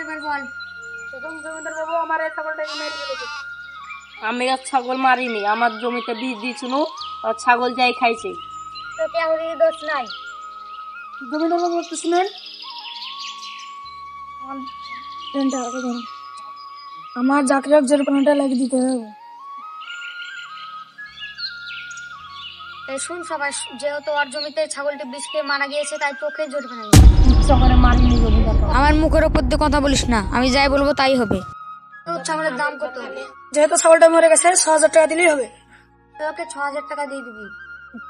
এবার বল। প্রথম জমিদার বাবু আমার এই ছাগলটাকে মেরে ফেলেছে। আমি আর ছাগল মারিনি, আমার জমিতে বীজ দিয়েছিল, আর ছাগল যাই খাইছে। তোকে আমাদের দোষ নাই। জমিদার বাবু একটু শুনেন, আমার যাকে হোক জরিমানাটা লাগিয়ে দিতে হবে। শুন সবাই, যেহেতু ওর জমিতে ছাগলটি বিষ খেয়ে মারা গিয়েছে, তাই তোকে জরিমানা ইচ্ছা করে মারিনি জমিদার বাবু। আমার মুখের ওপর দিয়ে কথা বলিস না, আমি যাই বলবো তাই হবে। তোর ছাগলের দাম কত? যেহেতু ছাগলটা মরে গেছে 6,000 টাকা দিলেই হবে। তোকে 6,000 টাকা দিয়ে দিবি।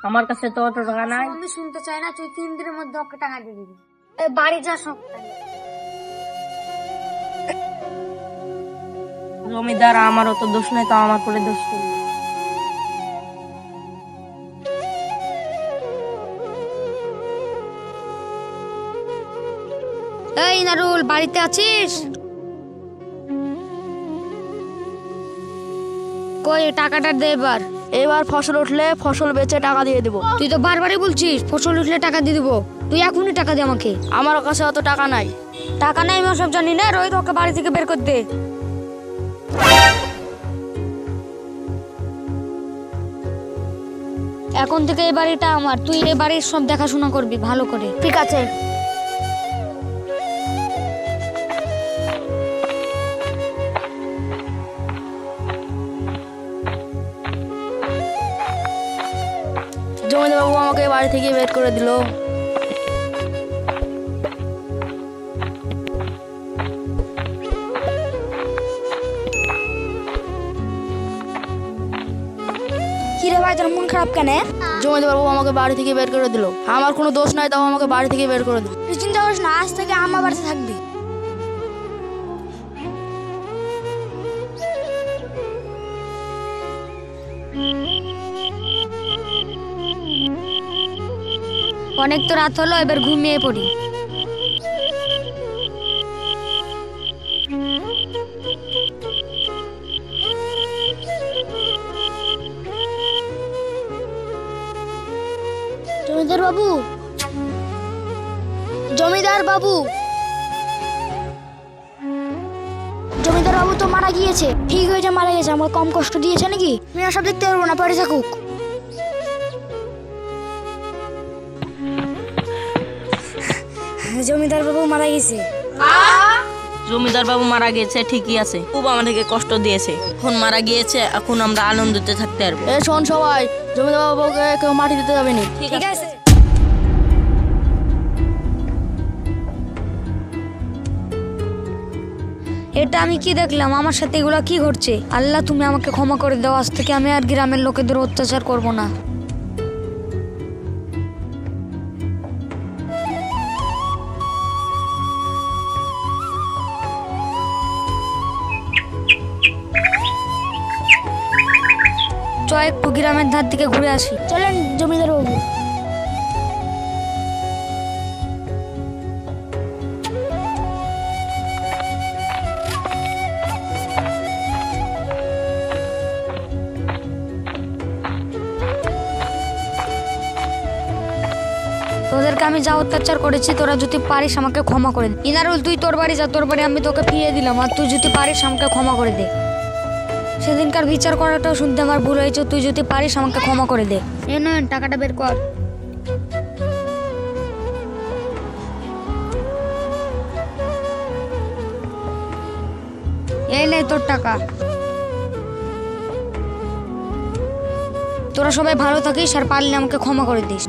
আমার কাছে তো অত টাকা নাই। আমি শুনতে চাই না, তুই 3 দিনের মধ্যে ওকে টাকা দিয়ে দিবি। বাড়ি যা সব। জমিদার আমারও তো দোষ নেই, তো আমার করে দোষ করবে। এই নারুল, বাড়িতে আছিস? কই টাকাটা দে এবার। এবার ফসল উঠলে ফসল বেচে টাকা দিয়ে দেবো। তুই তো বারবারই বলছিস ফসল উঠলে টাকা দিয়ে দেবো, তুই এখনই টাকা দে আমাকে। আমার কাছে অত টাকা নাই। টাকা নাই আমি সব জানি না, রোহিত ওকে বাড়ি থেকে বের করে দে। এখন থেকে এই বাড়িটা আমার, তুই এই বাড়ির সব দেখাশোনা করবি ভালো করে। ঠিক আছে। জমিদার বাবু আমাকে বাড়ি থেকে বের করে দিল। কি রে ভাই, তোর মন খারাপ কেন? জমিদার বাবু আমাকে বাড়ি থেকে বের করে দিল। আমার কোনো দোষ নাই, তাও আমাকে বাড়ি থেকে বের করে দিল। তুই চিন্তা করিস না, আজ থেকে আমার বাড়িতে থাকবি। অনেক তো রাত হলো, এবার ঘুমিয়ে পড়ি। জমিদার বাবু, জমিদার বাবু, জমিদার বাবু তো মারা গিয়েছে। ঠিক হয়েছে, মারা গেছে। আমার কম কষ্ট দিয়েছে নাকি? আমি সব দেখতে পারবো না, পরে থাকুক। জমিদার বাবু মারা গেছে। জমিদার বাবু মারা গেছে ঠিকই আছে, খুব আমাদেরকে কষ্ট দিয়েছে। এখন মারা গিয়েছে, এখন আমরা আনন্দতে থাকতে পারবো। এ শোন সবাই, জমিদার বাবুকে কেউ মাটি দিতে যাবে না। ঠিক আছে। এটা আমি কি দেখলাম? আমার সাথে এগুলা কি ঘটছে? আল্লাহ তুমি আমাকে ক্ষমা করে দাও, আজ থেকে আমি আর গ্রামের লোকেদের অত্যাচার করব না। চ একটু গ্রামের ধার থেকে ঘুরে আসি। চলেন জমিদার বাবু। তোদেরকে আমি যা অত্যাচার করেছি, তোরা যদি পারিস আমাকে ক্ষমা করে দে। ইনারুল, তুই তোর বাড়ি যা, তোর বাড়ি আমি তোকে ফিরিয়ে দিলাম, আর তুই যদি পারিস আমাকে ক্ষমা করে দে। সেদিনকার বিচার করাটাও শুনতে আমার ভুল হয়েছে, তুই যদি পারিস আমাকে ক্ষমা করে দে। এ নয়, টাকাটা বের কর। এই নে তোর টাকা। তোরা সবাই ভালো থাকিস, আর পারলে আমাকে ক্ষমা করে দিস।